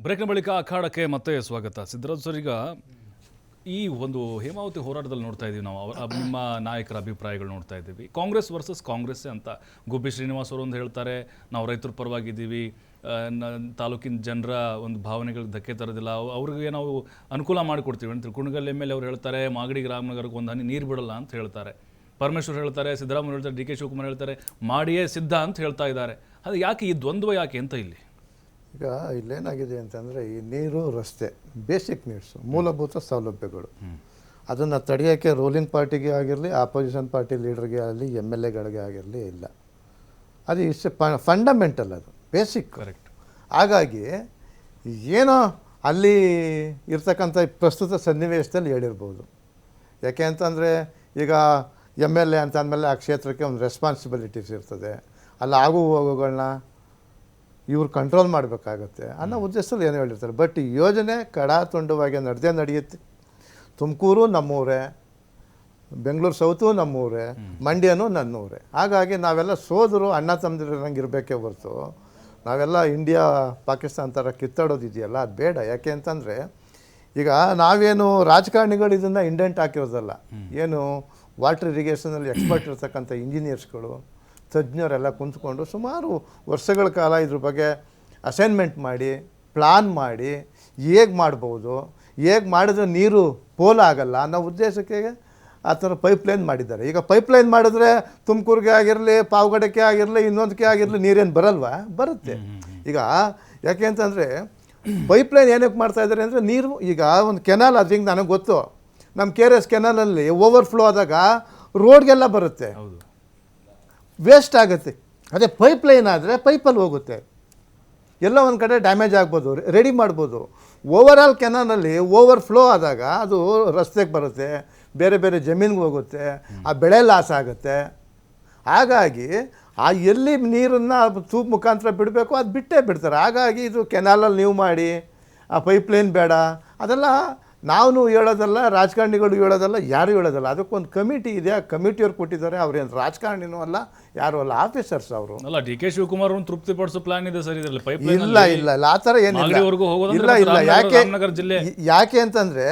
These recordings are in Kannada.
ಬ್ರೇಕ್ನ ಬಳಿಕ ಅಖಾಡಕ್ಕೆ ಮತ್ತೆ ಸ್ವಾಗತ. ಸಿದ್ದರಾಜ್ ಸರ್, ಈಗ ಈ ಒಂದು ಹೇಮಾವತಿ ಹೋರಾಟದಲ್ಲಿ ನೋಡ್ತಾ ಇದ್ದೀವಿ ನಾವು, ನಿಮ್ಮ ನಾಯಕರ ಅಭಿಪ್ರಾಯಗಳು ನೋಡ್ತಾ ಇದ್ದೀವಿ. ಕಾಂಗ್ರೆಸ್ ವರ್ಸಸ್ ಕಾಂಗ್ರೆಸ್ ಅಂತ ಗುಬ್ಬಿ ಶ್ರೀನಿವಾಸ್ ಅವರು ಒಂದು ಹೇಳ್ತಾರೆ, ನಾವು ರೈತರ ಪರವಾಗಿದ್ದೀವಿ, ತಾಲೂಕಿನ ಜನರ ಒಂದು ಭಾವನೆಗಳಿಗೆ ಧಕ್ಕೆ ತರೋದಿಲ್ಲ, ಅವ್ರಿಗೆ ನಾವು ಅನುಕೂಲ ಮಾಡಿಕೊಡ್ತೀವಿ ಅಂತ. ಕುಣಗಲ್ ಎಮ್ ಎಲ್ ಎ ಅವ್ರು ಹೇಳ್ತಾರೆ, ಮಾಗಡಿ ರಾಮನಗರಕ್ಕೆ ಒಂದು ಹನಿ ನೀರು ಬಿಡಲ್ಲ ಅಂತ ಹೇಳ್ತಾರೆ. ಪರಮೇಶ್ವರ್ ಹೇಳ್ತಾರೆ, ಸಿದ್ದರಾಮಯ್ಯ ಹೇಳ್ತಾರೆ, ಡಿ ಕೆ ಶಿವಕುಮಾರ್ ಹೇಳ್ತಾರೆ, ಮಾಡಿಯೇ ಸಿದ್ಧ ಅಂತ ಹೇಳ್ತಾ ಇದ್ದಾರೆ. ಅದು ಯಾಕೆ ಈ ದ್ವಂದ್ವ ಯಾಕೆ ಅಂತ ಇಲ್ಲಿ? ಈಗ ಇಲ್ಲೇನಾಗಿದೆ ಅಂತಂದರೆ, ಈ ನೀರು, ರಸ್ತೆ, ಬೇಸಿಕ್ ನೀಡ್ಸು, ಮೂಲಭೂತ ಸೌಲಭ್ಯಗಳು, ಅದನ್ನು ತಡೆಯೋಕ್ಕೆ ರೂಲಿಂಗ್ ಪಾರ್ಟಿಗೆ ಆಗಿರಲಿ, ಆಪೋಸಿಷನ್ ಪಾರ್ಟಿ ಲೀಡರ್ಗೆ ಆಗಲಿ, ಎಮ್ ಎಲ್ ಎಗಳಿಗೆ ಆಗಿರಲಿ ಇಲ್ಲ. ಅದು ಇಷ್ಟು ಫಂಡಮೆಂಟಲ್, ಅದು ಬೇಸಿಕ್. ಕರೆಕ್ಟ್. ಹಾಗಾಗಿ ಏನೋ ಅಲ್ಲಿ ಇರ್ತಕ್ಕಂಥ ಪ್ರಸ್ತುತ ಸನ್ನಿವೇಶದಲ್ಲಿ ಹೇಳಿರ್ಬೋದು. ಯಾಕೆ ಅಂತಂದರೆ, ಈಗ ಎಮ್ ಎಲ್ ಎ ಅಂತ ಅಂದಮೇಲೆ ಆ ಕ್ಷೇತ್ರಕ್ಕೆ ಒಂದು ರೆಸ್ಪಾನ್ಸಿಬಿಲಿಟೀಸ್ ಇರ್ತದೆ, ಅಲ್ಲಿ ಆಗು ಹೋಗುಗಳನ್ನ ಇವ್ರು ಕಂಟ್ರೋಲ್ ಮಾಡಬೇಕಾಗತ್ತೆ ಅನ್ನೋ ಉದ್ದೇಶದಲ್ಲಿ ಏನೋ ಹೇಳಿರ್ತಾರೆ. ಬಟ್ ಈ ಯೋಜನೆ ಕಡಾತುಂಡವಾಗಿ ನಡೆಯುತ್ತೆ. ತುಮಕೂರು ನಮ್ಮೂರೇ, ಬೆಂಗಳೂರು ಸೌತು ನಮ್ಮೂರೇ, ಮಂಡ್ಯನೂ ನನ್ನೂರೇ. ಹಾಗಾಗಿ ನಾವೆಲ್ಲ ಸೋದರು ಅಣ್ಣ ತಮ್ಮದಿರಂಗೆ ಇರಬೇಕೇ ಹೊರತು ನಾವೆಲ್ಲ ಇಂಡಿಯಾ ಪಾಕಿಸ್ತಾನ ಥರ ಕಿತ್ತಾಡೋದಿದೆಯಲ್ಲ, ಅದು ಬೇಡ. ಯಾಕೆ ಅಂತಂದರೆ, ಈಗ ನಾವೇನು ರಾಜಕಾರಣಿಗಳು ಇದನ್ನು ಇಂಡೆಂಟ್ ಹಾಕಿರೋದಲ್ಲ, ಏನು ವಾಟರ್ ಇರಿಗೇಷನಲ್ಲಿ ಎಕ್ಸ್ಪರ್ಟ್ ಇರ್ತಕ್ಕಂಥ ಇಂಜಿನಿಯರ್ಸ್ಗಳು, ತಜ್ಞರೆಲ್ಲ ಕುಂತ್ಕೊಂಡು ಸುಮಾರು ವರ್ಷಗಳ ಕಾಲ ಇದ್ರ ಬಗ್ಗೆ ಅಸೈನ್ಮೆಂಟ್ ಮಾಡಿ, ಪ್ಲಾನ್ ಮಾಡಿ, ಹೇಗೆ ಮಾಡ್ಬೋದು, ಹೇಗೆ ಮಾಡಿದ್ರೆ ನೀರು ಪೋಲಾಗಲ್ಲ ಅನ್ನೋ ಉದ್ದೇಶಕ್ಕೆ ಆ ಥರ ಪೈಪ್ಲೈನ್ ಮಾಡಿದ್ದಾರೆ. ಈಗ ಪೈಪ್ಲೈನ್ ಮಾಡಿದ್ರೆ ತುಮಕೂರಿಗೆ ಆಗಿರಲಿ, ಪಾವಗಡಕ್ಕೆ ಆಗಿರಲಿ, ಇನ್ನೊಂದಕ್ಕೆ ಆಗಿರಲಿ ನೀರೇನು ಬರಲ್ವಾ? ಬರುತ್ತೆ. ಈಗ ಯಾಕೆ ಅಂತಂದರೆ, ಪೈಪ್ಲೈನ್ ಏನಕ್ಕೆ ಮಾಡ್ತಾಯಿದ್ದಾರೆ ಅಂದರೆ, ನೀರು ಈಗ ಒಂದು ಕೆನಾಲ್, ಅದು ಹಿಂಗೆ ನನಗೆ ಗೊತ್ತು, ನಮ್ಮ ಕೆ ಆರ್ ಎಸ್ ಕೆನಾಲಲ್ಲಿ ಓವರ್ಫ್ಲೋ ಆದಾಗ ರೋಡ್ಗೆಲ್ಲ ಬರುತ್ತೆ, ವೇಸ್ಟ್ ಆಗುತ್ತೆ. ಅದೇ ಪೈಪ್ಲೈನ್ ಆದರೆ ಪೈಪಲ್ಲಿ ಹೋಗುತ್ತೆ, ಎಲ್ಲ ಒಂದು ಕಡೆ ಡ್ಯಾಮೇಜ್ ಆಗ್ಬೋದು, ರೆಡಿ ಮಾಡ್ಬೋದು. ಓವರಾಲ್ ಕೆನಾಲಲ್ಲಿ ಓವರ್ಫ್ಲೋ ಆದಾಗ ಅದು ರಸ್ತೆಗೆ ಬರುತ್ತೆ, ಬೇರೆ ಬೇರೆ ಜಮೀನಿಗೆ ಹೋಗುತ್ತೆ, ಆ ಬೆಳೆ ಲಾಸ್ ಆಗುತ್ತೆ. ಹಾಗಾಗಿ ಆ ಎಲ್ಲಿ ನೀರನ್ನು ತೂಪ್ ಮುಖಾಂತರ ಬಿಡಬೇಕು ಅದು ಬಿಟ್ಟೇ ಬಿಡ್ತಾರೆ. ಹಾಗಾಗಿ ಇದು ಕೆನಾಲಲ್ಲಿ ನೀವು ಮಾಡಿ, ಆ ಪೈಪ್ಲೈನ್ ಬೇಡ, ಅದೆಲ್ಲ ನಾವು ಹೇಳೋದಲ್ಲ, ರಾಜಕಾರಣಿಗಳು ಹೇಳೋದಲ್ಲ, ಯಾರು ಹೇಳೋದಲ್ಲ. ಅದಕ್ಕೊಂದು ಕಮಿಟಿ ಇದೆ, ಆ ಕಮಿಟಿಯವ್ರು ಕೊಟ್ಟಿದ್ದಾರೆ. ಅವ್ರೇನು ರಾಜಕಾರಣಿನೂ ಅಲ್ಲ, ಯಾರು ಅಲ್ಲ, ಆಫೀಸರ್ಸ್ ಅವರು. ಅಲ್ಲ, ಡಿ ಕೆ ಶಿವಕುಮಾರ್ ಒಂದು ತೃಪ್ತಿಪಡಿಸೋ ಪ್ಲಾನ್ ಇದೆ ಸರ್ ಇದರಲ್ಲಿ. ಇಲ್ಲ ಆ ಥರ ಏನಿಲ್ಲ. ಯಾಕೆ ಅಂತಂದರೆ,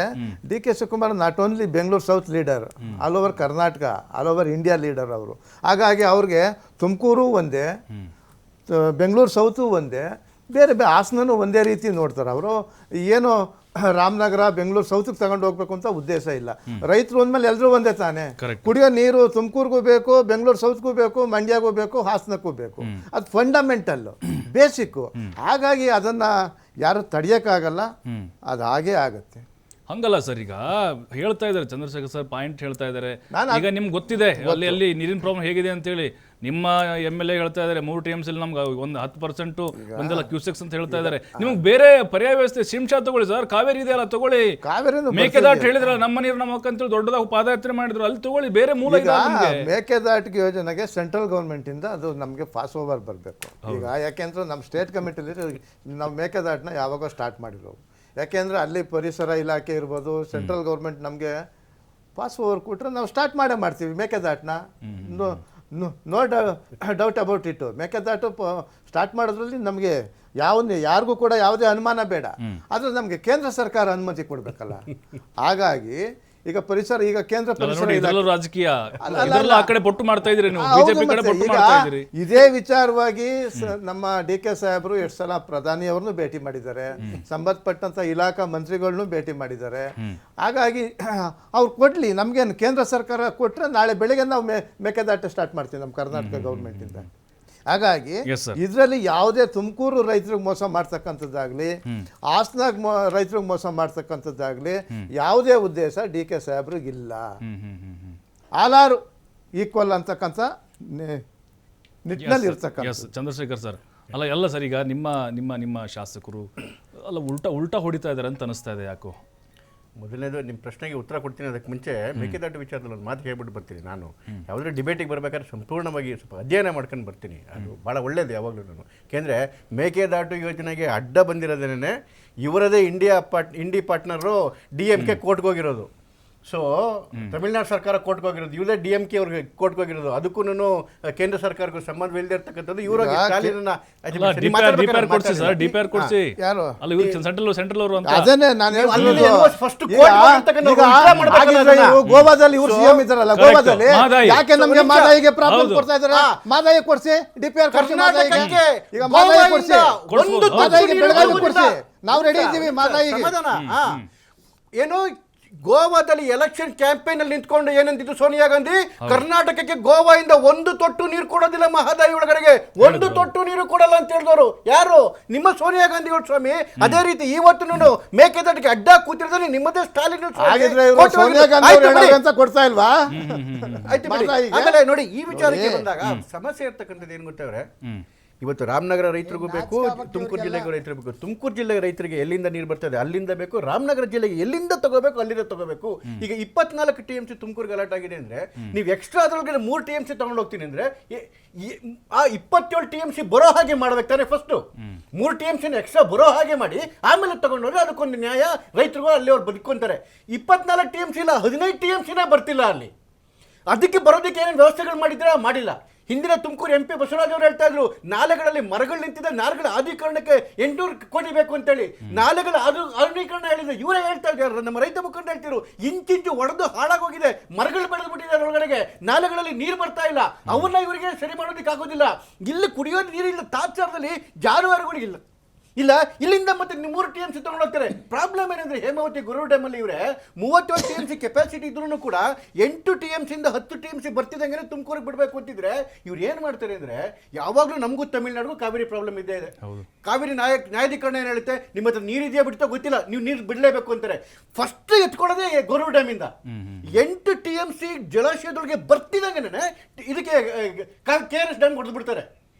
D K Shivakumar not only Bengaluru south leader, all over Karnataka, all over India leader ಅವರು. ಹಾಗಾಗಿ ಅವ್ರಿಗೆ ತುಮಕೂರು ಒಂದೇ, ಬೆಂಗಳೂರು ಸೌತು ಒಂದೇ, ಬೇರೆ ಹಾಸನೂ ಒಂದೇ ರೀತಿ ನೋಡ್ತಾರೆ ಅವರು. ಏನು ರಾಮನಗರ, ಬೆಂಗಳೂರು ಸೌತಿಗೆ ತಗೊಂಡು ಹೋಗ್ಬೇಕು ಅಂತ ಉದ್ದೇಶ ಇಲ್ಲ. ರೈತರು ಅಂದಮೇಲೆ ಎಲ್ಲರೂ ಒಂದೇ ತಾನೆ. ಕುಡಿಯೋ ನೀರು ತುಮಕೂರಿಗೂ ಬೇಕು, ಬೆಂಗಳೂರು ಸೌತ್ಗೂ ಬೇಕು, ಮಂಡ್ಯಗೂ ಬೇಕು, ಹಾಸನಕ್ಕೂ ಬೇಕು. ಅದು ಫಂಡಮೆಂಟಲ್ಲು, ಬೇಸಿಕ್ಕು. ಹಾಗಾಗಿ ಅದನ್ನು ಯಾರು ತಡೆಯೋಕ್ಕಾಗಲ್ಲ, ಅದು ಹಾಗೇ ಆಗುತ್ತೆ. ಹಂಗಲ್ಲ ಸರ್, ಈಗ ಹೇಳ್ತಾ ಇದ್ದಾರೆ ಚಂದ್ರಶೇಖರ್ ಸರ್, ಪಾಯಿಂಟ್ ಹೇಳ್ತಾ ಇದ್ದಾರೆ. ಈಗ ನಿಮ್ಗೆ ಗೊತ್ತಿದೆ ಅಲ್ಲಿ ನೀರಿನ ಪ್ರಾಬ್ಲಮ್ ಹೇಗಿದೆ ಅಂತೇಳಿ. ನಿಮ್ಮ ಎಮ್ ಎಲ್ ಎ ಹೇಳ್ತಾ ಇದ್ದಾರೆ 3 TMC ನಮ್ಗೆ ಒಂದು 10% ಒಂದೆಲ್ಲ ಕ್ಯೂಸೆಕ್ಸ್ ಅಂತ ಹೇಳ್ತಾ ಇದ್ದಾರೆ. ನಿಮ್ಗೆ ಬೇರೆ ಪರ್ಯಾಯ ವ್ಯವಸ್ಥೆ ಶಿಂಷಾ ತಗೊಳ್ಳಿ ಸರ್, ಕಾವೇರಿ ಇದೆಯಲ್ಲ ತಗೊಳ್ಳಿ, ಮೇಕೆದಾಟು ಹೇಳಿದ್ರೆ ನಮ್ಮ ನೀರು ನಮ್ಮ ಅಂತೇಳಿ ದೊಡ್ಡದಾಗಿ ಪಾದಯಾತ್ರೆ ಮಾಡಿದ್ರು, ಅಲ್ಲಿ ತಗೊಳ್ಳಿ, ಬೇರೆ ಮೂಲ ಇದೆ. ಮೇಕೆದಾಟು ಯೋಜನೆಗೆ ಸೆಂಟ್ರಲ್ ಗೌರ್ಮೆಂಟಿಂದ ಅದು ನಮಗೆ ಪಾಸ್ ಓವರ್ ಬರಬೇಕು. ಈಗ ಯಾಕೆಂದ್ರೆ ನಮ್ಮ ಸ್ಟೇಟ್ ಕಮಿಟಿಲಿ ನಾವು ಮೇಕೆದಾಟನ್ನ ಯಾವಾಗ ಸ್ಟಾರ್ಟ್ ಮಾಡಿರೋದು. ಯಾಕೆಂದರೆ ಅಲ್ಲಿ ಪರಿಸರ ಇಲಾಖೆ ಇರ್ಬೋದು, ಸೆಂಟ್ರಲ್ ಗೌರ್ಮೆಂಟ್ ನಮಗೆ ಪಾಸ್ ಓವರ್ ಕೊಟ್ಟರೆ ನಾವು ಸ್ಟಾರ್ಟ್ ಮಾಡ್ತೀವಿ ಮೇಕೆದಾಟನ್ನ. No doubt about it. Mekedatu start ಮಾಡೋದ್ರಲ್ಲಿ ನಮಗೆ ಯಾರಿಗೂ ಕೂಡ ಯಾವುದೇ ಅನುಮಾನ ಬೇಡ. ಆದರೆ ನಮಗೆ ಕೇಂದ್ರ ಸರ್ಕಾರ ಅನುಮತಿ ಕೊಡಬೇಕಲ್ಲ. ಹಾಗಾಗಿ ಈಗ ಪರಿಸರ, ಈಗ ಕೇಂದ್ರ ಪರಿಸರ ರಾಜಕೀಯ ಇದೇ ವಿಚಾರವಾಗಿ ನಮ್ಮ ಡಿ ಕೆ ಸಾಹೇಬರು ಎಷ್ಟು ಸಲ ಪ್ರಧಾನಿಯವ್ರನ್ನೂ ಭೇಟಿ ಮಾಡಿದ್ದಾರೆ, ಸಂಬಂಧಪಟ್ಟಂತ ಇಲಾಖಾ ಮಂತ್ರಿಗಳನ್ನೂ ಭೇಟಿ ಮಾಡಿದ್ದಾರೆ. ಹಾಗಾಗಿ ಅವ್ರು ಕೊಡ್ಲಿ, ನಮ್ಗೇನು ಕೇಂದ್ರ ಸರ್ಕಾರ ಕೊಟ್ಟರೆ ನಾಳೆ ಬೆಳಿಗ್ಗೆ ನಾವು ಮೇಕೆದಾಟು ಸ್ಟಾರ್ಟ್ ಮಾಡ್ತೀವಿ ನಮ್ಮ ಕರ್ನಾಟಕ ಗೌರ್ಮೆಂಟಿಂದ. ಹಾಗಾಗಿ ಇದರಲ್ಲಿ ಯಾವುದೇ ತುಮಕೂರು ರೈತರಿಗೆ ಮೋಸ ಮಾಡ್ತಕ್ಕಂಥದ್ದಾಗಲಿ, ಹಾಸನಾಗ ರೈತರಿಗೆ ಮೋಸ ಮಾಡ್ತಕ್ಕಂಥದ್ದಾಗಲಿ ಯಾವುದೇ ಉದ್ದೇಶ ಡಿ ಕೆ ಸಾಹೇಬ್ರಿಗಿಲ್ಲ. ಆಲಾರು ಈಕ್ವಲ್ ಅಂತಕ್ಕಂಥ ನಿಟ್ಟಿನಲ್ಲಿ ಇರ್ತಕ್ಕಂಥ. ಚಂದ್ರಶೇಖರ್ ಸರ್, ಅಲ್ಲ ಎಲ್ಲ ಸರ್, ಈಗ ನಿಮ್ಮ ನಿಮ್ಮ ನಿಮ್ಮ ಶಾಸಕರು ಅಲ್ಲ ಉಲ್ಟಾ ಹೊಡಿತಾ ಇದ್ದಾರೆ ಅಂತ ಅನಿಸ್ತಾ ಇದೆ. ಯಾಕೋ ಮೊದಲನೇದು ನಿಮ್ಮ ಪ್ರಶ್ನೆಗೆ ಉತ್ತರ ಕೊಡ್ತೀನಿ. ಅದಕ್ಕೆ ಮುಂಚೆ ಮೇಕೆದಾಟು ವಿಚಾರದಲ್ಲಿ ಒಂದು ಮಾತು ಹೇಳ್ಬಿಟ್ಟು ಬರ್ತೀನಿ. ನಾನು ಯಾವುದೇ ಡಿಬೇಟಿಗೆ ಬರಬೇಕಾದ್ರೆ ಸಂಪೂರ್ಣವಾಗಿ ಸ್ವಲ್ಪ ಅಧ್ಯಯನ ಮಾಡ್ಕೊಂಡು ಬರ್ತೀನಿ. ಅದು ಭಾಳ ಒಳ್ಳೆಯದು ಯಾವಾಗಲೂ ನಾನು. ಏಕೆಂದರೆ ಮೇಕೆದಾಟು ಯೋಜನೆಗೆ ಅಡ್ಡ ಬಂದಿರೋದೇನೆ ಇವರದೇ ಇಂಡಿ ಪಾರ್ಟ್ನರು DMK ಕೋರ್ಟ್ಗೆ ಹೋಗಿರೋದು. ಸೊ ತಮಿಳ್ನಾಡು ಸರ್ಕಾರ ಕೋರ್ಟ್ಗೆ ಹೋಗಿರೋದು, ಇವರೇ DMK ಅವ್ರಿಗೆ ಕೋರ್ಟ್ಗೆ ಹೋಗಿರೋದು, ಅದಕ್ಕೂ ಕೇಂದ್ರ ಸರ್ಕಾರಕ್ಕೂ ಸಂಬಂಧವಿಲ್ಲದೆ ಇರ್ತಕ್ಕಂಥದ್ದು ಇವರು ಡಿಪಿಆರ್ ಕೊಡ್ಸಿ ಸರ್, ಡಿಪಿಆರ್ ಕೊಡ್ಸಿ. ಯಾರು ಅಲ್ಲ ಇವ್ರು ಸೆಂಟ್ರಲ್ ಅವರು ಅಂತ. ಅದನ್ನೇ ನಾನು ಫಸ್ಟ್ ಗೋವಾದಲ್ಲಿ ಇವ್ರು CM ಇದ್ದಾರಲ್ಲ, ಗೋವಾದಲ್ಲಿ ಮಾದಾಯಿ. ಯಾಕೆ ನಮ್ಗೆ ಮಾದಾಯಿಗೆ ಪ್ರಾಬ್ಲಮ್ ಕೊಡ್ತಾ ಇದಾರೆ? ಮಾದಾಯಿ ಕೊಡ್ಸಿ, DPR ಕೊಡ್ಸಿ, ಮಾದಾಯಿಗೆ ಈಗ ಮಾದಾಯಿ ಕೊಡ್ಸಿ, ಮಾದಾಯಿಗೆ ಬೆಳಗಾವಿ ಕೊಡ್ಸಿ, ನಾವು ರೆಡಿ ಇದ್ದೀವಿ ಮಾದಾಯಿಗೆ. ಏನು ಗೋವಾದಲ್ಲಿ ಎಲೆಕ್ಷನ್ ಕ್ಯಾಂಪೇನ್ ಅಲ್ಲಿ ನಿಂತ್ಕೊಂಡು ಏನಂತಿದ್ದು ಸೋನಿಯಾ ಗಾಂಧಿ, ಕರ್ನಾಟಕಕ್ಕೆ ಗೋವಾದಿಂದ ಒಂದು ತೊಟ್ಟು ನೀರು ಕೊಡೋದಿಲ್ಲ, ಮಹದಾಯಿ ಒಳಗಡೆಗೆ ಒಂದು ತೊಟ್ಟು ನೀರು ಕೊಡಲ್ಲ ಅಂತ ಹೇಳಿದವರು ಯಾರು? ನಿಮ್ಮ ಸೋನಿಯಾ ಗಾಂಧಿ ಅವರು ಸ್ವಾಮಿ. ಅದೇ ರೀತಿ ಇವತ್ತು ಮೇಕೆದಾಟಿಗೆ ಅಡ್ಡ ಕೂತಿರೋದ್ರೆ ನಿಮ್ಮದೇ ಸ್ಟಾಲಿನ್ ಸೋನಿಯಾ ಗಾಂಧಿ ಅಂತ ಕೊಡ್ತಾ ಇಲ್ವಾ? ಆಮೇಲೆ ನೋಡಿ, ಈ ವಿಚಾರಕ್ಕೆ ಬಂದಾಗ ಸಮಸ್ಯೆ ಇರ್ತಕ್ಕಂಥದ್ದು ಏನ್ ಗೊತ್ತವ್ರೆ, ಇವತ್ತು ರಾಮನಗರ ರೈತರಿಗೂ ಬೇಕು, ತುಮಕೂರು ಜಿಲ್ಲೆಗೂ ರೈತರಿಗೂ ಬೇಕು. ತುಮಕೂರು ಜಿಲ್ಲೆಗೆ ರೈತರಿಗೆ ಎಲ್ಲಿಂದ ನೀರು ಬರ್ತದೆ ಅಲ್ಲಿಂದ ಬೇಕು, ರಾಮನಗರ ಜಿಲ್ಲೆಗೆ ಎಲ್ಲಿಂದ ತಗೋಬೇಕು ಅಲ್ಲಿಂದ ತಗೋಬೇಕು. ಈಗ 24 TMC ತುಮಕೂರು ಗಲಾಟೆ ಆಗಿದೆ ಅಂದ್ರೆ, ನೀವು ಎಕ್ಸ್ಟ್ರಾ ಅದ್ರೊಳಗೆ 3 TMC ತಗೊಂಡು ಹೋಗ್ತೀನಿ ಅಂದ್ರೆ ಆ 27 TMC ಬರೋ ಹಾಗೆ ಮಾಡ್ಬೇಕು ತಾನೆ. ಫಸ್ಟ್ 3 TMC ಎಕ್ಸ್ಟ್ರಾ ಬರೋ ಹಾಗೆ ಮಾಡಿ ಆಮೇಲೆ ತಗೊಂಡೋದ್ರೆ ಅದಕ್ಕೊಂದು ನ್ಯಾಯ, ರೈತರಿಗೂ ಅಲ್ಲಿ ಅವ್ರು ಬದುಕೊಂತಾರೆ. 24 TMC ಇಲ್ಲ, 15 TMC ಬರ್ತಿಲ್ಲ ಅಲ್ಲಿ. ಅದಕ್ಕೆ ಬರೋದಕ್ಕೆ ಏನೇನು ವ್ಯವಸ್ಥೆಗಳು ಮಾಡಿದ್ರೆ ಮಾಡಿಲ್ಲ. ಹಿಂದಿನ ತುಮಕೂರು MP ಬಸವರಾಜ್ ಅವರು ಹೇಳ್ತಾ ಇದ್ರು, ನಾಲೆಗಳಲ್ಲಿ ಮರಗಳು ನಿಂತಿದೆ, ನಾಲೆಗಳ ಆಧೀಕರಣಕ್ಕೆ 800 ಕೋಟಿ ಬೇಕು ಅಂತೇಳಿ. ನಾಲೆಗಳ ಆಧುನೀಕರಣ ಹೇಳಿದ್ರು, ಇವರೇ ಹೇಳ್ತಾ ಇದ್ದಾರೆ, ನಮ್ಮ ರೈತ ಮುಖಂಡ ಹೇಳ್ತಿರು, ಇಂಚಿಂಚು ಒಡೆದು ಹಾಳಾಗೋಗಿದೆ, ಮರಗಳು ಬೆಳೆದು ಬಿಟ್ಟಿದೆ ಒಳಗಡೆಗೆ, ನಾಲೆಗಳಲ್ಲಿ ನೀರು ಬರ್ತಾ ಇಲ್ಲ, ಅವನ್ನ ಇವರಿಗೆ ಸರಿ ಮಾಡೋದಕ್ಕೆ ಆಗೋದಿಲ್ಲ. ಇಲ್ಲಿ ಕುಡಿಯೋ ನೀರಿಲ್ಲ, ತಾತ್ಸಾರದಲ್ಲಿ ಜಾನುವಾರುಗಳಿಲ್ಲ ಇಲ್ಲ, ಇಲ್ಲಿಂದ ಮತ್ತೆ 3 TMC ತಗೊಂಡು ಹೋಗ್ತಾರೆ. ಪ್ರಾಬ್ಲಮ್ ಏನಂದ್ರೆ, ಹೇಮಾವತಿ ಗುರೂರು ಡ್ಯಾಮಲ್ಲಿ ಇವರೇ 37 TMC ಕೆಪಾಸಿಟಿ ಇದ್ರೂ ಕೂಡ 8 TMC ಇಂದ 10 TMC ಬರ್ತಿದ್ದಂಗೆ ತುಮಕೂರಿಗೆ ಬಿಡಬೇಕು ಅಂತಿದ್ರೆ ಇವ್ರು ಏನು ಮಾಡ್ತಾರೆ ಅಂದ್ರೆ, ಯಾವಾಗಲೂ ನಮಗೂ ತಮಿಳ್ನಾಡಿಗೂ ಕಾವೇರಿ ಪ್ರಾಬ್ಲಮ್ ಇದ್ದೇ ಇದೆ. ಕಾವೇರಿ ನ್ಯಾಯಾಧೀಕರಣ ಏನು ಹೇಳುತ್ತೆ, ನಿಮ್ಮ ಹತ್ರ ನೀರಿದೆಯಾ ಬಿಡ್ತಾ ಗೊತ್ತಿಲ್ಲ, ನೀವು ನೀರು ಬಿಡಲೇಬೇಕು ಅಂತಾರೆ. ಫಸ್ಟ್ ಎತ್ಕೊಳ್ಳೋದೇ ಗುರೂರು ಡ್ಯಾಮಿಂದ 8 TMC ಜಲಾಶಯದೊಳಗೆ ಬರ್ತಿದ್ದಂಗೆ ಇದಕ್ಕೆ KRS ಡ್ಯಾಮ್ ಹೊಡೆದು ಬಿಡ್ತಾರೆ.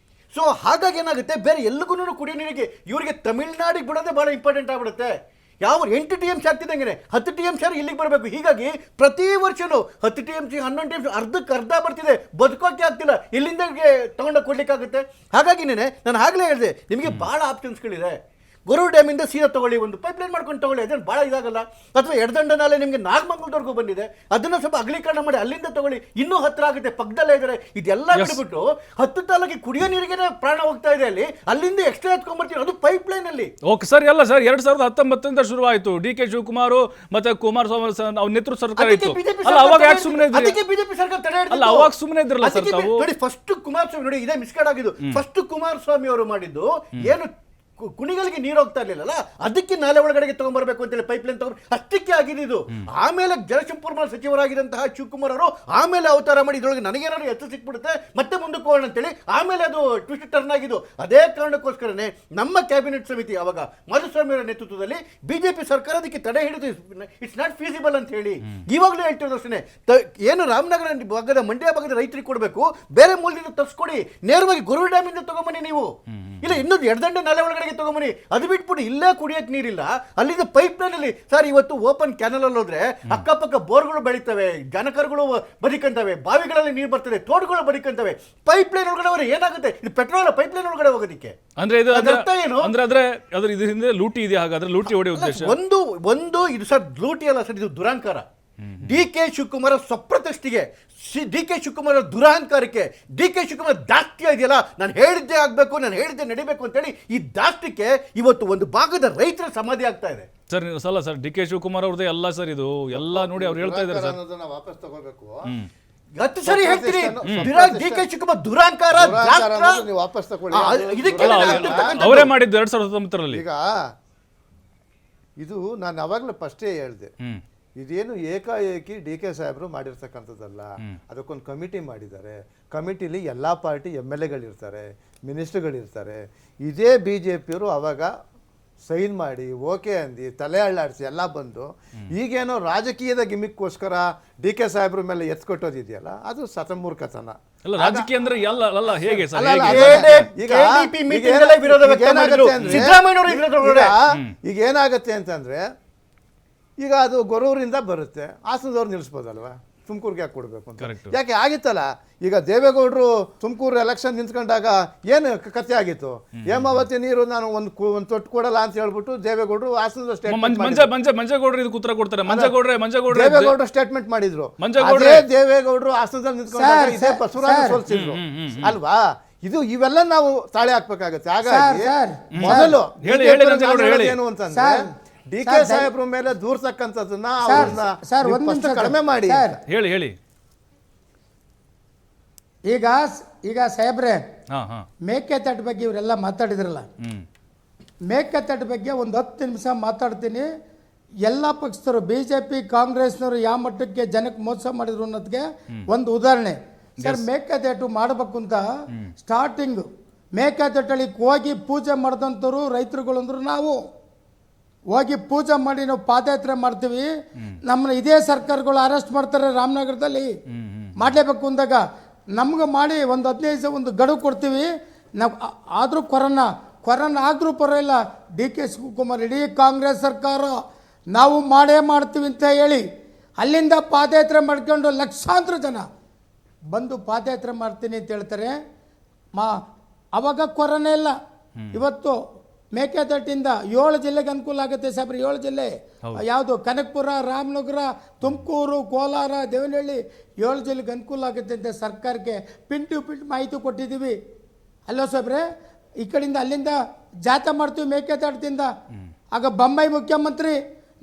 ಸೊ ಹಾಗಾಗಿ ಏನಾಗುತ್ತೆ, ಬೇರೆ ಎಲ್ಲಿಗೂ ಕುಡಿಯೋ ನೀರಿಗೆ ಇವರಿಗೆ ತಮಿಳ್ನಾಡಿಗೆ ಬಿಡೋದೇ ಭಾಳ ಇಂಪಾರ್ಟೆಂಟ್ ಆಗ್ಬಿಡುತ್ತೆ. ಯಾವ 8 TMC ಆಗ್ತಿದ್ದಂಗೆ 10 TMC ಇಲ್ಲಿಗೆ ಬರಬೇಕು. ಹೀಗಾಗಿ ಪ್ರತಿ ವರ್ಷನೂ 10 TMC 11 TMC ಅರ್ಧಕ್ಕೆ ಅರ್ಧ ಬರ್ತಿದೆ, ಬದುಕೋಕೆ ಆಗ್ತಿಲ್ಲ, ಇಲ್ಲಿಂದ ತಗೊಂಡೋಗಿ ಕೊಡ್ಲಿಕ್ಕಾಗುತ್ತೆ. ಹಾಗಾಗಿನೇ ನಾನು ಆಗಲೇ ಹೇಳಿದೆ, ನಿಮಗೆ ಭಾಳ ಆಪ್ಷನ್ಸ್ಗಳಿದೆ. ಗುರೂರು ಡ್ಯಾಮಿಂದ ಸೀದಾ ತಗೊಳ್ಳಿ, ಒಂದು ಪೈಪ್ಲೈನ್ ಮಾಡ್ಕೊಂಡು ತಗೊಳ್ಳಿ, ಅದೇನು ಭಾಳ ಇದಾಗಲ್ಲ. ಅಥವಾ ಎಡದಂಡ ನಾಲೆ ನಿಮಗೆ ನಾಗಮಂಗಲದವರೆಗೂ ಬಂದಿದೆ, ಅದನ್ನು ಸ್ವಲ್ಪ ಅಗಲೀಕರಣ ಮಾಡಿ ಅಲ್ಲಿಂದ ತಗೊಳ್ಳಿ, ಇನ್ನೂ ಹತ್ತಿರ ಆಗುತ್ತೆ, ಪಕ್ಕದಲ್ಲೇ ಇದ್ದಾರೆ. ಇದೆಲ್ಲ ಬಿಟ್ಬಿಟ್ಟು 10 ತಾಲೂಕಿಗೆ ಕುಡಿಯೋ ನೀರಿಗೆ ಪ್ರಾಣ ಹೋಗ್ತಾ ಇದೆ, ಅಲ್ಲಿಂದ ಎಕ್ಸ್ಟ್ರಾ ಎತ್ಕೊಂಡ್ಬರ್ತೀವಿ, ಅದು ಪೈಪ್ಲೈನ್ ಅಲ್ಲಿ. ಓಕೆ ಸರ್, ಎಲ್ಲ ಸರ್ 2019 ಶುರುವಾಯಿತು. DK ಶಿವಕುಮಾರ್ ಮತ್ತೆ ಕುಮಾರಸ್ವಾಮಿ ಅವ್ರ ನೇತೃತ್ವ ಸರ್ಕಾರ ಇತ್ತು. ಅಲ್ಲ ಅವಾಗ ಯಾಕೆ ಸುಮ್ಮನೆ ಇದ್ರಿ? ಅದಕ್ಕೆ ಬಿಜೆಪಿ ಸರ್ಕಾರ ತಡೆ ಹಿಡಿದಿತ್ತು. ಅಲ್ಲ ಅವಾಗ ಸುಮ್ಮನೆ ಇದ್ರಲ್ಲ ಸರ್ ತಾವು. ನೋಡಿ, ಫಸ್ಟ್ ಕುಮಾರಸ್ವಾಮಿ ನೋಡಿ, ಇದೇ ಮಿಸ್ಕೇಡ್ ಆಗಿದ್ದು. ಫಸ್ಟ್ ಕುಮಾರಸ್ವಾಮಿ ಅವರು ಮಾಡಿದ್ದು ಏನು, ಕುಣಿಗಳಿಗೆ ನೀರು ಹೋಗ್ತಾ ಇರ್ಲಿಲ್ಲ, ಅದಕ್ಕೆ ನಾಲೆ ಒಳಗಡೆಗೆ ತಗೊಂಡ್ಬರ್ಬೇಕು ಅಂತೇಳಿ ಪೈಪ್ಲೈನ್ ತಗೊಂಡು ಅಷ್ಟಕ್ಕೆ ಆಗಿದ್ದು. ಆಮೇಲೆ ಜಲಸಂಪನ್ಮೂಲ ಸಚಿವರಾಗಿದ್ದಂತಹ ಶಿವಕುಮಾರ್ ಅವರು ಆಮೇಲೆ ಅವತಾರ ಮಾಡಿ ಇದ್ರೊಳಗೆ ನನಗೇನಾದ್ರು ಎತ್ತು ಸಿಕ್ಬಿಡುತ್ತೆ ಮತ್ತೆ ಮುಂದಕ್ಕೆ ಹೋಗೋಣ ಅಂತೇಳಿ ಆಮೇಲೆ ಅದು ಟ್ವಿಸ್ಟ್ ಟರ್ನ್ ಆಗಿದ್ದು. ಅದೇ ಕಾರಣಕ್ಕೋಸ್ಕರನೇ ನಮ್ಮ ಕ್ಯಾಬಿನೆಟ್ ಸಮಿತಿ ಅವಾಗ ಮಾಧುಸ್ವಾಮಿ ಅವರ ನೇತೃತ್ವದಲ್ಲಿ ಬಿಜೆಪಿ ಸರ್ಕಾರ ಅದಕ್ಕೆ ತಡೆ ಹಿಡಿದು ಇಟ್ಸ್ ನಾಟ್ ಫೀಸಿಬಲ್ ಅಂತ ಹೇಳಿ ಇವಾಗಲೂ ಹೇಳ್ತಿರೋದು ಅಷ್ಟೇ. ಏನು ರಾಮನಗರ ಭಾಗದ ಮಂಡ್ಯ ಭಾಗದ ರೈತರಿಗೆ ಕೊಡಬೇಕು, ಬೇರೆ ಮೂಲದಿಂದ ತರಿಸ್ಕೊಡಿ, ನೇರವಾಗಿ ಗುರೂರು ಡ್ಯಾಮಿಂದ ತಗೊಂಬನ್ನಿ ನೀವು, ಇಲ್ಲ ಇನ್ನೊಂದು ಎಡದಂಡೆ ನಾಲೆ ಒಳಗಡೆ ತಗೊಂಬನಿ. ಅದು ಬಿಟ್ಬಿಟ್ಟು ಇಲ್ಲೇ ಕುಡಿಯಕ್ಕೆ ನೀರಿಲ್ಲ, ಅಲ್ಲಿಂದ ಪೈಪ್ಲೈನ್ ಅಲ್ಲಿ ಸರ್ ಇವತ್ತು ಓಪನ್ ಕ್ಯಾನಲ್ ಅಲ್ಲಿ ಹೋದ್ರೆ ಅಕ್ಕಪಕ್ಕ ಬೋರ್ಗಳು ಬೆಳೀತವೆ, ಜನಕರುಗಳು ಬದುಕಂತವೆ, ಬಾವಿಗಳಲ್ಲಿ ನೀರು ಬರ್ತದೆ, ತೋಡುಗಳು ಬದುಕಂತವೆ. ಪೈಪ್ಲೈನ್ ಒಳಗಡೆ ಹೋದ್ರೆ ಏನಾಗುತ್ತೆ, ಇದು ಪೆಟ್ರೋಲ್ ಪೈಪ್ಲೈನ್ ಒಳಗಡೆ ಹೋಗೋದಿಕ್ಕೆ ಅಂದ್ರೆ ಇದು ಅರ್ಥ ಏನು ಅಂದ್ರೆ ಅದ್ರ ಇದು ಹಿಂದೆ ಲೂಟಿ ಇದೆ. ಹಾಗಾದ್ರೆ ಲೂಟಿ ಹೊಡೆ ಉದ್ದೇಶ ಒಂದು ಇದು ಸರ್ ಲೂಟಿ ಅಲ್ಲ ಸರ್, ಇದು ದುರಾಂಕಾರ. DK Shivakumar ಸ್ವಪ್ರತಿಷ್ಠೆಗೆ, DK Shivakumar ದುರಹಂಕಾರಕ್ಕೆ, DK Shivakumar ದಾಷ್ಟ್ಯ ಇದೆಯಲ್ಲ, ನಾನು ಹೇಳಿದ್ದೆ ಆಗಬೇಕು, ನಾನು ಹೇಳಿದ್ದೆ ನಡಿಬೇಕು ಅಂತೇಳಿ ಈ ದಾಷ್ಟ್ಯಕ್ಕೆ ಇವತ್ತು ಒಂದು ಭಾಗದ ರೈತರ ಸಮಾಧಿ ಆಗ್ತಾ ಇದೆ ಸರ್. ಸಲ ಸರ್ DK ಶಿವಕುಮಾರ್ ಅವ್ರದ್ದೇ ಎಲ್ಲ ಸರ್, ಇದು ಎಲ್ಲ ನೋಡಿ ಅವ್ರು ಹೇಳ್ತಾ ಇದ್ದಾರೆ ಸರ್. ವಾಪಸ್ ತಗೋಬೇಕು. 10 ಸರಿ ಹೇಳ್ತೀರಿ, DK ಶಿವಕುಮಾರ್ ದುರಹಂಕಾರ ವಾಪಸ್ ತಗೊಳ್ಳಿ. ಅವರೇ ಮಾಡಿದ್ದು 2019ರಲ್ಲಿ. ಈಗ ಇದು ನಾನು ಅವಾಗಲೇ ಫಸ್ಟೇ ಹೇಳಿದೆ, ಇದೇನು ಏಕಾಏಕಿ DK ಸಾಹೇಬರು ಮಾಡಿರ್ತಕ್ಕಂಥದ್ದಲ್ಲ. ಅದಕ್ಕೊಂದು ಕಮಿಟಿ ಮಾಡಿದ್ದಾರೆ. ಕಮಿಟಿಲಿ ಎಲ್ಲ ಪಾರ್ಟಿ MLAಗಳಿರ್ತಾರೆ, ಮಿನಿಸ್ಟರ್ಗಳಿರ್ತಾರೆ. ಇದೇ BJಪಿಯವರು ಅವಾಗ ಸೈನ್ ಮಾಡಿ ಓಕೆ ಅಂದು ತಲೆ ಅಳ್ಳಾಡಿಸಿ ಎಲ್ಲ ಬಂದು ಈಗೇನೋ ರಾಜಕೀಯದ ಗಿಮಿಕ್ಕೋಸ್ಕರ DK ಸಾಹೇಬ್ರ ಮೇಲೆ ಎತ್ಕೊಟ್ಟೋದಿದೆಯಲ್ಲ, ಅದು ಸತಮೂರ್ಖತನ. ಅಲ್ಲ ರಾಜಕೀಯ ಅಂದ್ರೆ ಎಲ್ಲ ಹೇಗೆ ಸರ್? ಈಗ ಏನಾಗತ್ತೆ ಅಂತಂದ್ರೆ, ಈಗ ಅದು ಗೊರೂರಿಂದ ಬರುತ್ತೆ, ಹಾಸನದವ್ರು ನಿಲ್ಲಿಸ್ಬೋದಲ್ವಾ? ತುಮಕೂರಿಗೆ ಯಾಕೆ ಕೊಡಬೇಕು ಅಂತ Correct. ಯಾಕೆ ಆಗಿತ್ತಲ್ಲ. ಈಗ ದೇವೇಗೌಡರು ತುಮಕೂರು ಎಲೆಕ್ಷನ್ ನಿಂತ್ಕೊಂಡಾಗ ಏನು ಕಥೆ ಆಗಿತ್ತು, ಹೇಮಾವತಿ ನೀರು ನಾನು ಒಂದು ತೊಟ್ಟು ಕೊಡಲ್ಲ ಅಂತ ಹೇಳ್ಬಿಟ್ಟು ದೇವೇಗೌಡರು ಹಾಸನದ ಸ್ಟೇಟ್ಮೆಂಟ್ ಮಂಜೇಗೌಡರು ಇದಕ್ಕೆ ಉತ್ತರ ಕೊಡ್ತಾರೆ. ಮಂಜೇಗೌಡ್ರೆ ದೇವೇಗೌಡರು ಸ್ಟೇಟ್ಮೆಂಟ್ ಮಾಡಿದ್ರು. ಮಂಜೇಗೌಡ್ರೆ- ಅದೇ ದೇವೇಗೌಡರು ಹಾಸನದಲ್ಲಿ ನಿಂತ್ಕೊಂಡಾಗ ಇದೇ ಬಸವರಾಜ ಸೋಲ್ಸಿದ್ರು ಅಲ್ವಾ. ಇವೆಲ್ಲ ನಾವು ತಾಳೆ ಹಾಕ್ಬೇಕಾಗತ್ತೆ. ಹಾಗಾಗಿ ಮೊದಲು ಹೇಳಿ, ಏನು ಅಂತಂದ್ರೆ ಡಿ ಕೆ ಸಾಹೇಬ್ರ ಮೇಲೆ ದೂರ್ತಕ್ಕಂಥದ್ದನ್ನ ಅವ್ರನ್ನ first ಕಡಿಮೆ ಮಾಡಿ. ಹೇಳಿ ಈಗ ಸಾಹೇಬ್ರೆ, ಹಾ ಹಾ ಮೇಕೆದಾಟು ಬಗ್ಗೆ ಇವರೆಲ್ಲ ಮಾತಾಡಿದ್ರಲ್ಲ, ಮೇಕೆದಾಟು ಬಗ್ಗೆ ಒಂದು 10 ನಿಮಿಷ ಮಾತಾಡ್ತೀನಿ. ಎಲ್ಲ ಪಕ್ಷದವರು BJP ಕಾಂಗ್ರೆಸ್ನವರು ಯಾವ ಮಟ್ಟಕ್ಕೆ ಜನಕ್ಕೆ ಮೋಸ ಮಾಡಿದ್ರು ಅನ್ನೋದಕ್ಕೆ ಒಂದು ಉದಾಹರಣೆ ಸರ್. ಮೇಕೆದಾಟು ಮಾಡಬೇಕು ಅಂತ ಸ್ಟಾರ್ಟಿಂಗ್ ಮೇಕೆದಾಟಲ್ಲಿ ಹೋಗಿ ಪೂಜೆ ಮಾಡಿದಂಥವ್ರು ರೈತರುಗಳು ಅಂದ್ರು ನಾವು ಹೋಗಿ ಪೂಜೆ ಮಾಡಿ ನಾವು ಪಾದಯಾತ್ರೆ ಮಾಡ್ತೀವಿ. ನಮ್ಮನ್ನ ಇದೇ ಸರ್ಕಾರಗಳು ಅರೆಸ್ಟ್ ಮಾಡ್ತಾರೆ ರಾಮನಗರದಲ್ಲಿ. ಮಾಡಲೇಬೇಕು ಅಂದಾಗ ನಮ್ಗೆ ಮಾಡಿ ಒಂದು 15 ದಿವಸ ಒಂದು ಗಡುವು ಕೊಡ್ತೀವಿ ನಾವು. ಆದರೂ ಕೊರೋನಾ ಆದರೂ ಪರವಾಗಿಲ್ಲ, DK ಶಿವಕುಮಾರ್ ಇಡೀ ಕಾಂಗ್ರೆಸ್ ಸರ್ಕಾರ ನಾವು ಮಾಡೇ ಮಾಡ್ತೀವಿ ಅಂತ ಹೇಳಿ ಅಲ್ಲಿಂದ ಪಾದಯಾತ್ರೆ ಮಾಡ್ಕೊಂಡು ಲಕ್ಷಾಂತರ ಜನ ಬಂದು ಪಾದಯಾತ್ರೆ ಮಾಡ್ತೀನಿ ಅಂತ ಹೇಳ್ತಾರೆ. ಅವಾಗ ಕೊರೋನಾ ಇಲ್ಲ. ಇವತ್ತು ಮೇಕೆದಾಟಿಂದ 7 ಜಿಲ್ಲೆಗೆ ಅನುಕೂಲ ಆಗುತ್ತೆ ಸಾಬ್ರಿ. 7 ಜಿಲ್ಲೆ ಯಾವುದು, ಕನಕಪುರ, ರಾಮನಗರ, ತುಮಕೂರು, ಕೋಲಾರ, ದೇವನಹಳ್ಳಿ, 7 ಜಿಲ್ಲೆಗೆ ಅನುಕೂಲ ಆಗುತ್ತೆ ಅಂತ ಸರ್ಕಾರಕ್ಕೆ ಪಿನ್ ಟು ಪಿನ್ ಮಾಹಿತಿ ಕೊಟ್ಟಿದ್ದೀವಿ ಅಲ್ಲೋ ಸಾಬ್ರೆ. ಈ ಕಡೆಯಿಂದ ಅಲ್ಲಿಂದ ಜಾಥಾ ಮಾಡ್ತೀವಿ ಮೇಕೆದಾಟದಿಂದ. ಆಗ ಬೊಂಬಾಯಿ ಮುಖ್ಯಮಂತ್ರಿ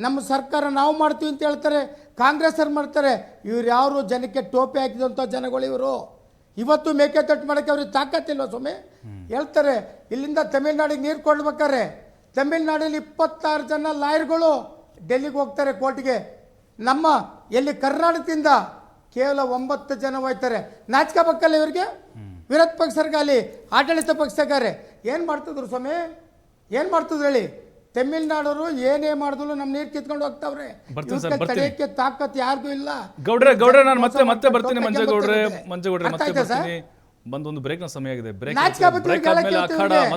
ನಮ್ಮ ಸರ್ಕಾರ ನಾವು ಮಾಡ್ತೀವಿ ಅಂತ ಹೇಳ್ತಾರೆ, ಕಾಂಗ್ರೆಸ್ ಅವ್ರು ಮಾಡ್ತಾರೆ. ಇವ್ರು ಯಾರು ಜನಕ್ಕೆ ಟೋಪಿ ಹಾಕಿದಂಥ ಜನಗಳು ಇವರು. ಇವತ್ತು ಮೇಕೆದಾಟು ಮಾಡೋಕ್ಕೆ ಅವ್ರಿಗೆ ತಾಕತ್ತಿಲ್ವ ಸ್ವಾಮಿ? ಹೇಳ್ತಾರೆ ಇಲ್ಲಿಂದ ತಮಿಳ್ನಾಡಿಗೆ ನೀರು ಕೊಡ್ಬೇಕಾರೆ ತಮಿಳ್ನಾಡಲ್ಲಿ 26 ಜನ ಲಾಯರ್ಗಳು ಡೆಲ್ಲಿಗೆ ಹೋಗ್ತಾರೆ ಕೋರ್ಟ್ಗೆ. ನಮ್ಮ ಎಲ್ಲಿ ಕರ್ನಾಟಕದಿಂದ ಕೇವಲ 9 ಜನ ಹೋಗ್ತಾರೆ. ನಾಚಿಕಬೇಕಲ್ಲ ಇವ್ರಿಗೆ, ವಿರೋಧ ಪಕ್ಷರ್ಗಾಲಿ ಆಡಳಿತ ಪಕ್ಷಗಾರೆ ಏನು ಮಾಡ್ತಿದ್ರು ಸ್ವಾಮಿ? ಏನು ಮಾಡ್ತಿದ್ರು ಹೇಳಿ? ತಮಿಳ್ನಾಡವರು ಏನೇ ಮಾಡಿದ್ರು ನಮ್ಮ ನೀರು ಕಿತ್ಕೊಂಡು ಹೋಗ್ತಾವ್ರೆ. ತಡೆಯಕ್ಕೆ ತಾಕತ್ ಯಾರಿಗೂ ಇಲ್ಲ. ಗೌಡ್ರೆ ನಾನು ಮತ್ತೆ ಬರ್ತೀನಿ. ಮಂಜೇಗೌಡ್ರೆ ಮತ್ತೆ ಬರ್ತೀನಿ. ಬಂದೊಂದು ಬ್ರೇಕ್ನ ಸಮಯ ಆಗಿದೆ. ಬ್ರೇಕ್ ಆದ್ಮೇಲೆ ಅಖಾಡ ಮತ್ತೆ